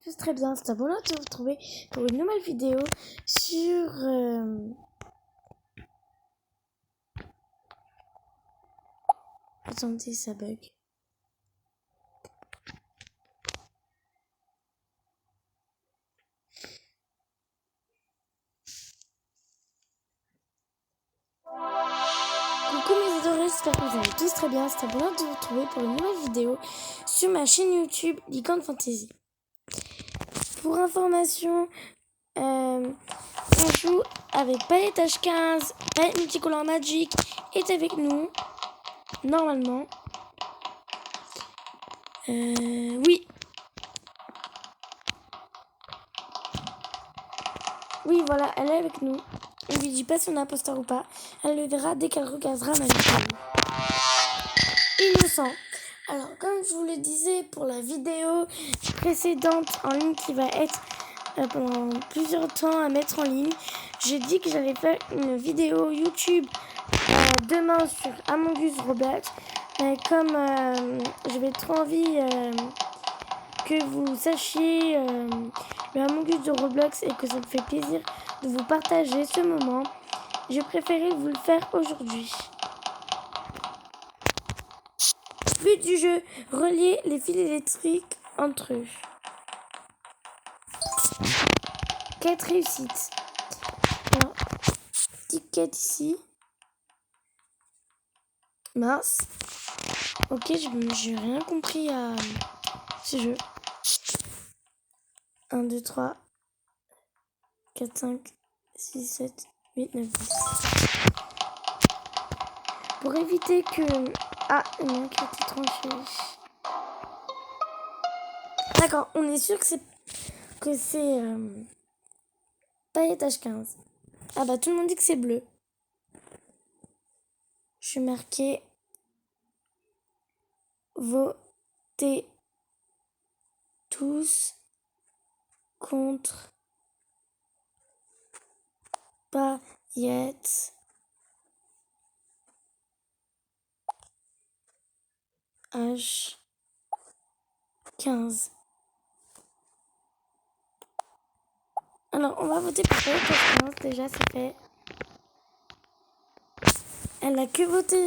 tous très bien, c'est un bonheur de vous retrouver pour une nouvelle vidéo sur... Attendez, ça bug. Coucou mes adorés, j'espère que vous allez tous très bien, c'est un bonheur de vous retrouver pour une nouvelle vidéo sur ma chaîne YouTube Licorne Fantasy. Pour information, on joue avec Palette H15, Palette Multicolore Magic est avec nous, normalement. Oui. Oui, voilà, elle est avec nous. On lui dit pas si on est imposteur ou pas. Elle le verra dès qu'elle regardera ma vidéo. Innocent. Alors, comme je vous le disais pour la vidéo précédente en ligne qui va être pendant plusieurs temps à mettre en ligne, j'ai dit que j'allais faire une vidéo YouTube demain sur Among Us Roblox. Mais comme j'avais trop envie que vous sachiez le Among Us de Roblox et que ça me fait plaisir de vous partager ce moment, j'ai préféré vous le faire aujourd'hui. But du jeu, relier les fils électriques entre eux. Quête réussite. Alors, petite quête ici. Mince. Ok, j'ai rien compris à ce jeu. 1, 2, 3, 4, 5, 6, 7, 8, 9, 10. Pour éviter que... Ah, il y en a qui a été tranché. D'accord, on est sûr que c'est Palette H15. Ah bah tout le monde dit que c'est bleu. Je suis marqué votez tous contre Palette H15. Alors, on va voter pour Palette H15. Déjà, c'est fait. Elle a que voté...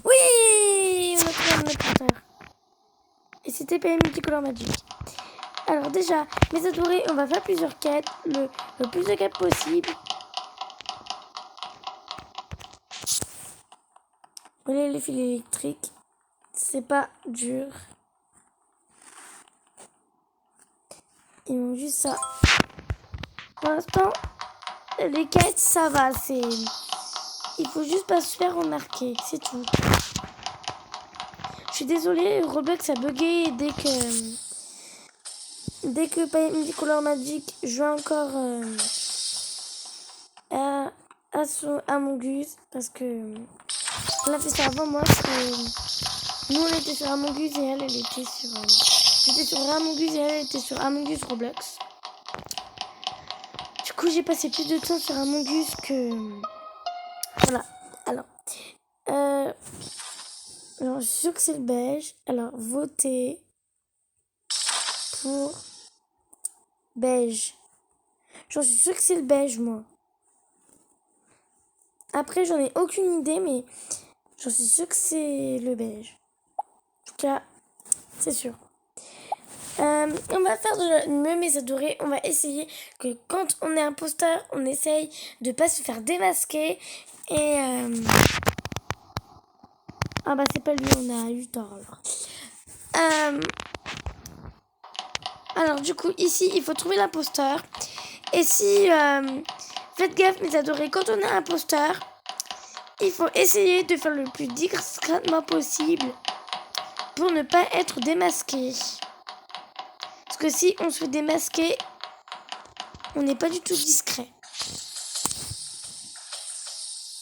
Oui, on a trouvé un autre compteur. Et c'était PM Multicolore Magic. Alors déjà, mes adorés, on va faire plusieurs quêtes. Le plus de quêtes possible. Voler les fils électriques. C'est pas dur. Ils m'ont juste ça. Pour l'instant, les quêtes, ça va. Il faut juste pas se faire remarquer. C'est tout. Je suis désolée, Roblox a bugué dès que Palette Multicolore Magic joue encore à son Among Us. Parce que elle a fait ça avant moi. Nous, on était sur Among Us et elle était sur... J'étais sur Among Us et elle était sur Among Us Roblox. Du coup, j'ai passé plus de temps sur Among Us que... Voilà. Alors, je suis sûre que c'est le beige. Alors, votez pour beige. J'en suis sûre que c'est le beige, moi. Après, j'en ai aucune idée, mais j'en suis sûre que c'est le beige. En tout cas, c'est sûr. On va faire de mieux, mes adorés. On va essayer que quand on est imposteur, on essaye de pas se faire démasquer. Et ah bah c'est pas lui, on a eu tort alors du coup ici il faut trouver l'imposteur. Et si faites gaffe mes adorés, quand on est imposteur, il faut essayer de faire le plus discrètement possible pour ne pas être démasqué. Parce que si on se fait démasquer, on n'est pas du tout discret.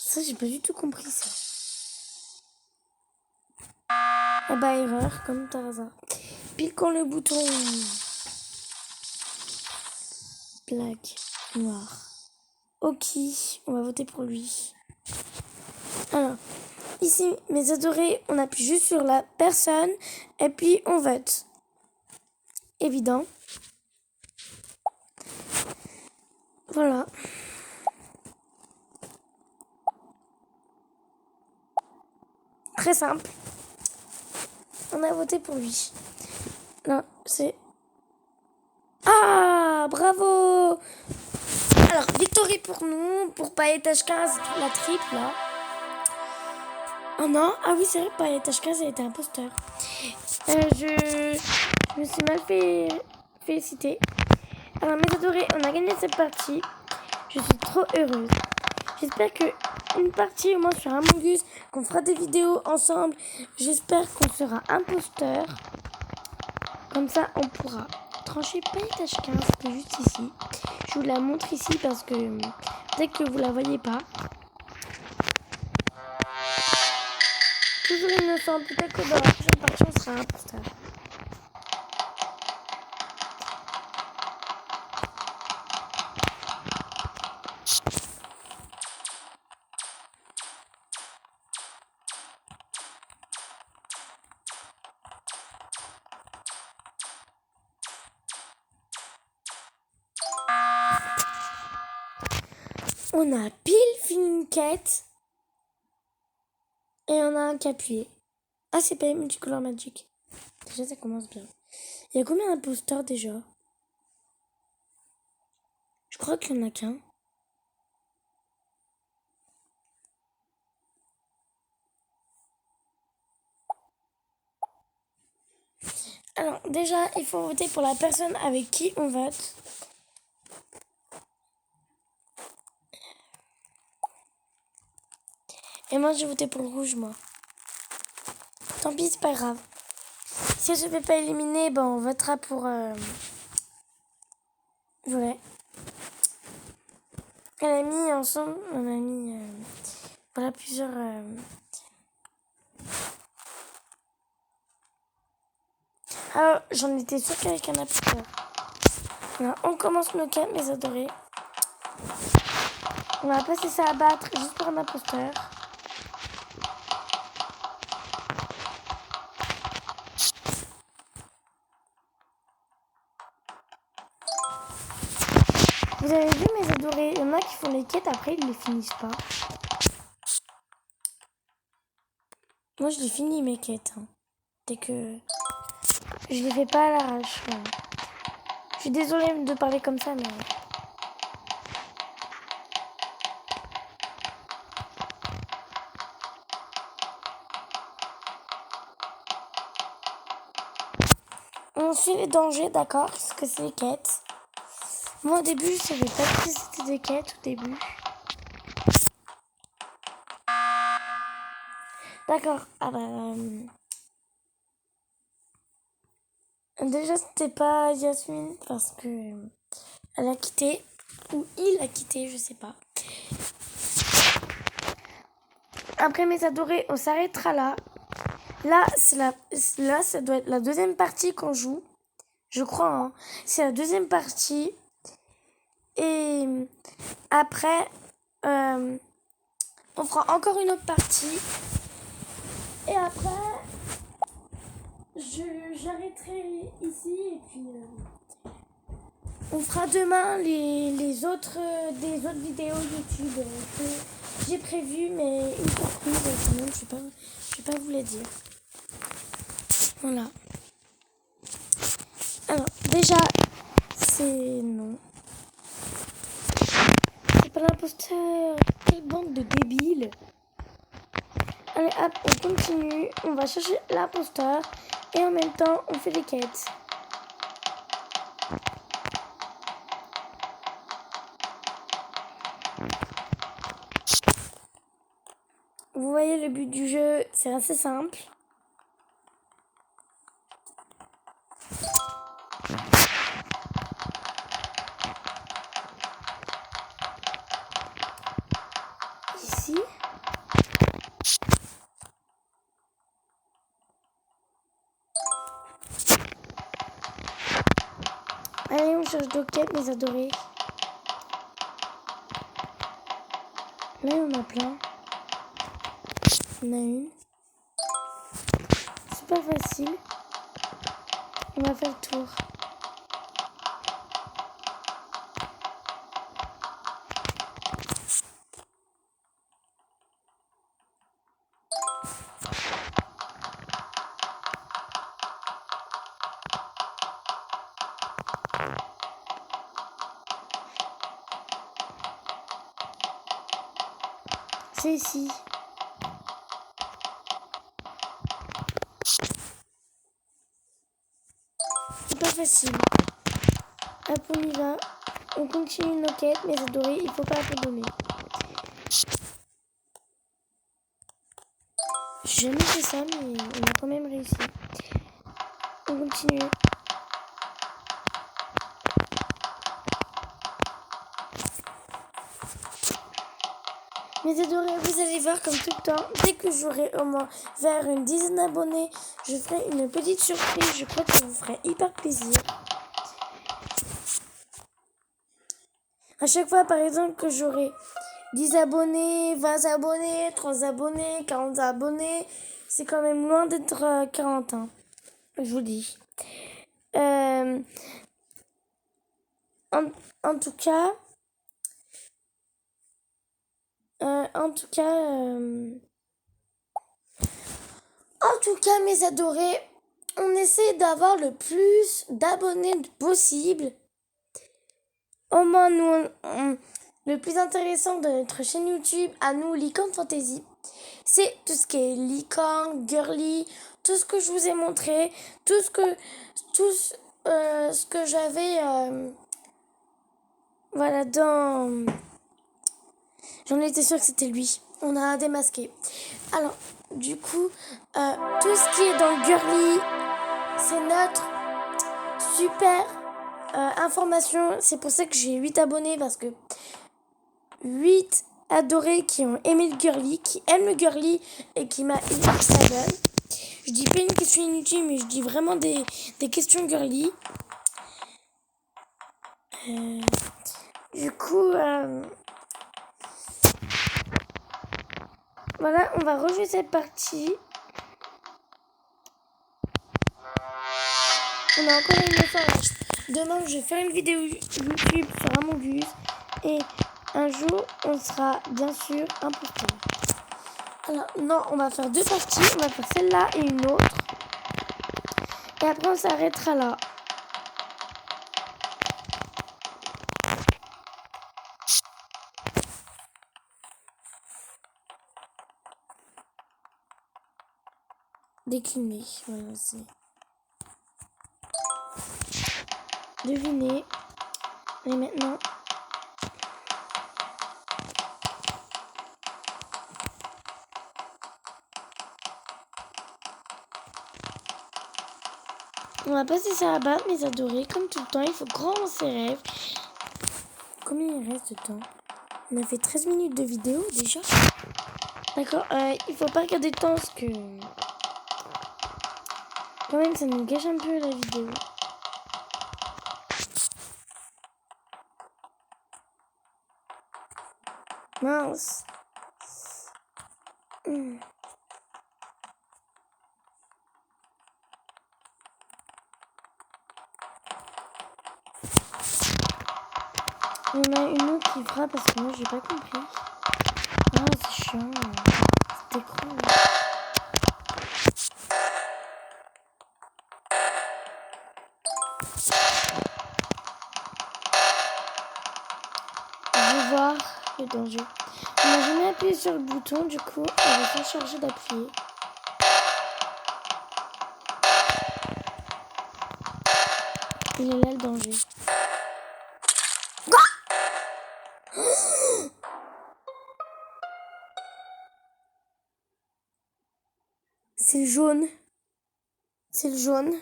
Ça, j'ai pas du tout compris ça. Ah bah erreur, comme par hasard. Piquons le bouton black, noir. Ok, on va voter pour lui. Alors, ici, mes adorés, on appuie juste sur la personne et puis on vote. évident. Voilà. Très simple. On a voté pour lui. Non, c'est... Ah, bravo! Alors, victoire pour nous, pour Pailletage 15, la triple, là. Oh non, ah oui, c'est vrai que Pailletage 15 a été imposteur. Je me suis mal fait féliciter. Alors, mes adorés, on a gagné cette partie. Je suis trop heureuse. J'espère que une partie au moins sur Among Us, qu'on fera des vidéos ensemble. J'espère qu'on sera imposteur. Comme ça, on pourra trancher Pailletage 15, qui est juste ici. Je vous la montre ici parce que peut-être que vous la voyez pas. Toujours innocent, peut-être que dans la prochaine partie, on sera imposteur. On a pile fini une quête. Et on a un qui a appuyé. Ah, c'est pas Multicolor Magic. Déjà, ça commence bien. Il y a combien d'imposteurs déjà? Je crois qu'il n'y en a qu'un. Alors, déjà, il faut voter pour la personne avec qui on vote. Et moi, j'ai voté pour le rouge, moi. Tant pis, c'est pas grave. Si elle se fait pas éliminer, ben, on votera pour... Ouais. Elle a mis ensemble... On a mis... voilà, plusieurs... Alors, j'en étais sûre qu'avec un imposteur. Alors, on commence nos quêtes, mes adorés. On va passer ça à battre juste pour un imposteur. Vous avez vu, mes adorés, il y en a qui font les quêtes, après ils les finissent pas. Moi, je les finis mes quêtes. Hein. Dès que je les fais pas à l'arrache. Ouais. Je suis désolée de parler comme ça, mais... On suit les dangers, d'accord, parce que c'est les quêtes. Moi, au début, je savais pas que c'était des quêtes, au début. D'accord, ah bah... Déjà, c'était pas Yasmine, parce que... Elle a quitté, ou il a quitté, je sais pas. Après, mes adorés, on s'arrêtera là. Là, ça doit être la deuxième partie qu'on joue. Je crois, hein. C'est la deuxième partie. Et après, on fera encore une autre partie. Et après, j'arrêterai ici. Et puis, on fera demain les autres, des autres vidéos YouTube que j'ai prévues. Mais une surprise, quand même, je vais pas vous les dire. Voilà. Alors, déjà, c'est... Non. C'est pas l'imposteur. Quelle bande de débiles. Allez, hop, on continue. On va chercher l'imposteur. Et en même temps, on fait des quêtes. Vous voyez, le but du jeu, c'est assez simple. Ici. Allez, on cherche d'autres quêtes, mes adorés. Là, on en a plein. On a une. Super facile. On va faire le tour. C'est ici. C'est pas facile. Hop, on y va. On continue nos quêtes, mes adorés. Il faut pas abandonner. J'ai jamais fait ça, mais on a quand même réussi. On continue. Mes adorés, vous allez voir comme tout le temps, dès que j'aurai au moins vers une dizaine d'abonnés, je ferai une petite surprise. Je crois que ça vous ferait hyper plaisir. À chaque fois, par exemple, que j'aurai 10 abonnés, 20 abonnés, 30 abonnés, 40 abonnés, c'est quand même loin d'être 40 ans. Je vous dis. Euh, en, en tout cas, en tout cas, mes adorés, on essaie d'avoir le plus d'abonnés possible. Au moins, nous, le plus intéressant de notre chaîne YouTube, à nous, Licorne Fantasy, c'est tout ce qui est licorne, girly, tout ce que je vous ai montré, tout ce que j'avais, voilà, dans... J'en étais sûre que c'était lui. On a démasqué. Alors, du coup, tout ce qui est dans girly, c'est notre super information. C'est pour ça que j'ai 8 abonnés, parce que 8 adorés qui ont aimé le girly, qui aiment le girly et qui m'a hyper s'abonne. Je dis pas une question inutile, mais je dis vraiment des questions girly. Du coup, voilà, on va rejouer cette partie. On a encore une fois. Demain, je vais faire une vidéo YouTube sur Among Us. Et un jour, on sera bien sûr imposteur. Alors, non, on va faire 2 parties. On va faire celle-là et une autre. Et après, on s'arrêtera là. Décliner. Voilà, c'est. Devinez. Et maintenant. On va passer ça à battre, mes adorés. Comme tout le temps, il faut croire en ses rêves. Combien il reste de temps? On a fait 13 minutes de vidéo déjà. D'accord, il faut pas regarder le temps parce que... Quand même, ça nous gâche un peu la vidéo. Mince. Il y en a une autre qui frappe parce que moi j'ai pas compris. Ah, c'est chiant. C'était cool. Je vais voir le danger. On n'a jamais appuyé sur le bouton, du coup, on va faire charger d'appuyer. Il est là le danger. C'est le jaune. C'est le jaune.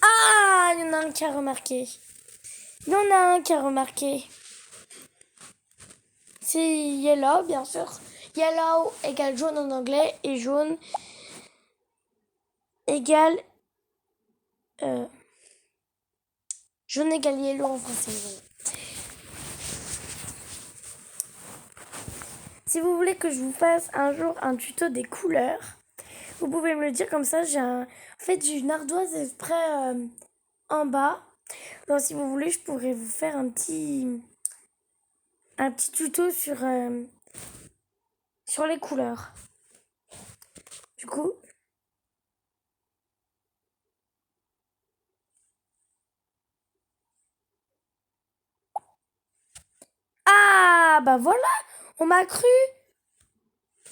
Ah, il y en a un qui a remarqué. Il y en a un qui a remarqué. C'est yellow, bien sûr. Yellow égale jaune en anglais et jaune égale... jaune égale yellow en français. Voilà. Si vous voulez que je vous fasse un jour un tuto des couleurs, vous pouvez me le dire comme ça. En fait, j'ai une ardoise exprès en bas. Donc, si vous voulez, je pourrais vous faire un petit tuto sur les couleurs. Du coup... Ah, bah voilà, On m'a cru.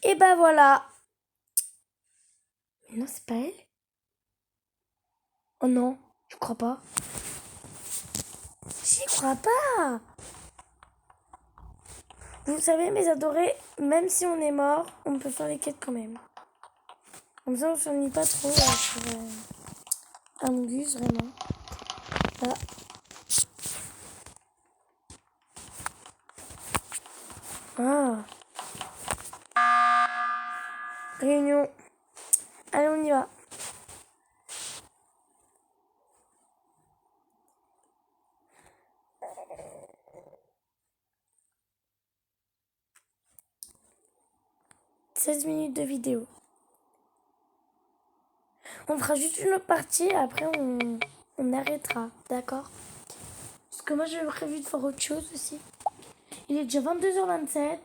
Et bah voilà. Mais non, c'est pas elle. Oh non, je crois pas. J'y crois pas. Vous savez, mes adorés, même si on est mort, on peut faire les quêtes quand même. Comme ça, on s'ennuie pas trop sur Among Us, vraiment. Là. Ah. Réunion. Allez, on y va. « 16 minutes de vidéo. On fera juste une autre partie, après on arrêtera, d'accord? Parce que moi j'ai prévu de faire autre chose aussi. Il est déjà 22h27.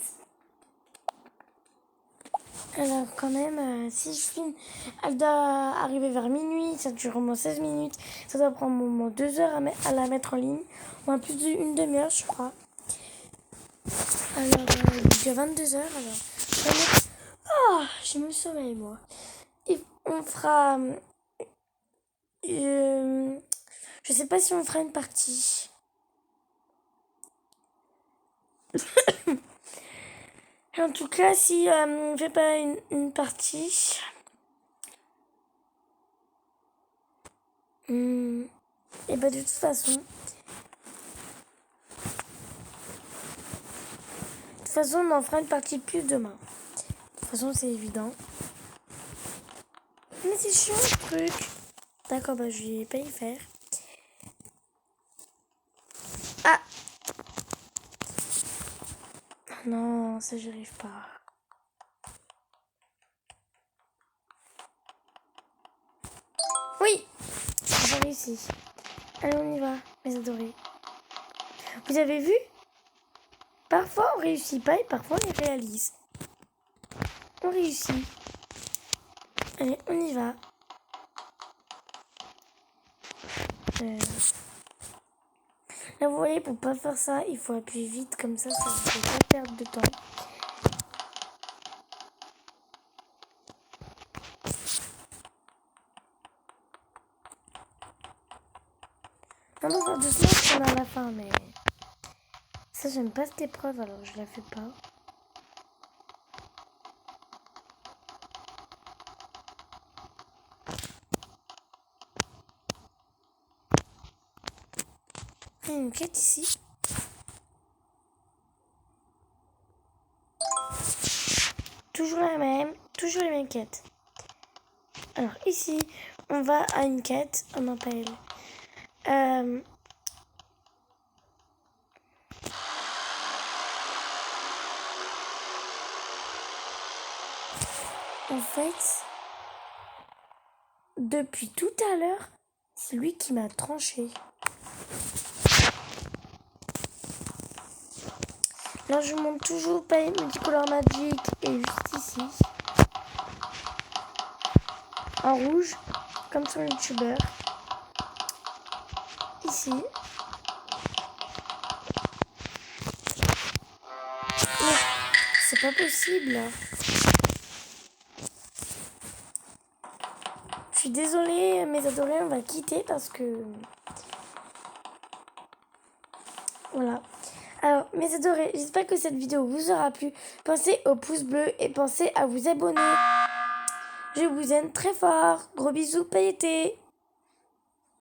Alors quand même, si je filme, elle doit arriver vers minuit, ça dure au moins 16 minutes. Ça doit prendre au moins 2 heures à la mettre en ligne. Ou un plus d'une demi-heure, je crois. Alors, il est déjà 22h, alors... Oh, j'ai me sommeil, moi. Et on fera... je sais pas si on fera une partie. En tout cas, si on fait pas une partie... et bah de toute façon... De toute façon, on en fera une partie de plus demain. De toute façon, c'est évident. Mais c'est chiant ce truc. D'accord, bah je vais pas y faire. Ah! Non, ça j'y arrive pas. Oui! J'ai réussi. Allez, on y va, mes adorés. Vous avez vu? Parfois on réussit pas et parfois on les réalise. On réussit. Allez, on y va. Là, vous voyez, pour pas faire ça, il faut appuyer vite comme ça ne fait pas perdre de temps. On va faire doucement parce qu'on est à la fin, mais ça, j'aime pas cette épreuve, alors je la fais pas. Il y a une quête ici. Toujours la même, toujours les mêmes quêtes. Alors ici, on va à une quête, on appelle... En fait, depuis tout à l'heure, c'est lui qui m'a tranché. Là, je monte toujours Paint Multicolor Magic et juste ici. En rouge, comme sur le youtubeur. Ici. Mais c'est pas possible. Je suis désolée, mes adorés, on va quitter parce que... Voilà. Alors, mes adorés, j'espère que cette vidéo vous aura plu. Pensez au pouce bleu et pensez à vous abonner. Je vous aime très fort. Gros bisous pailletés.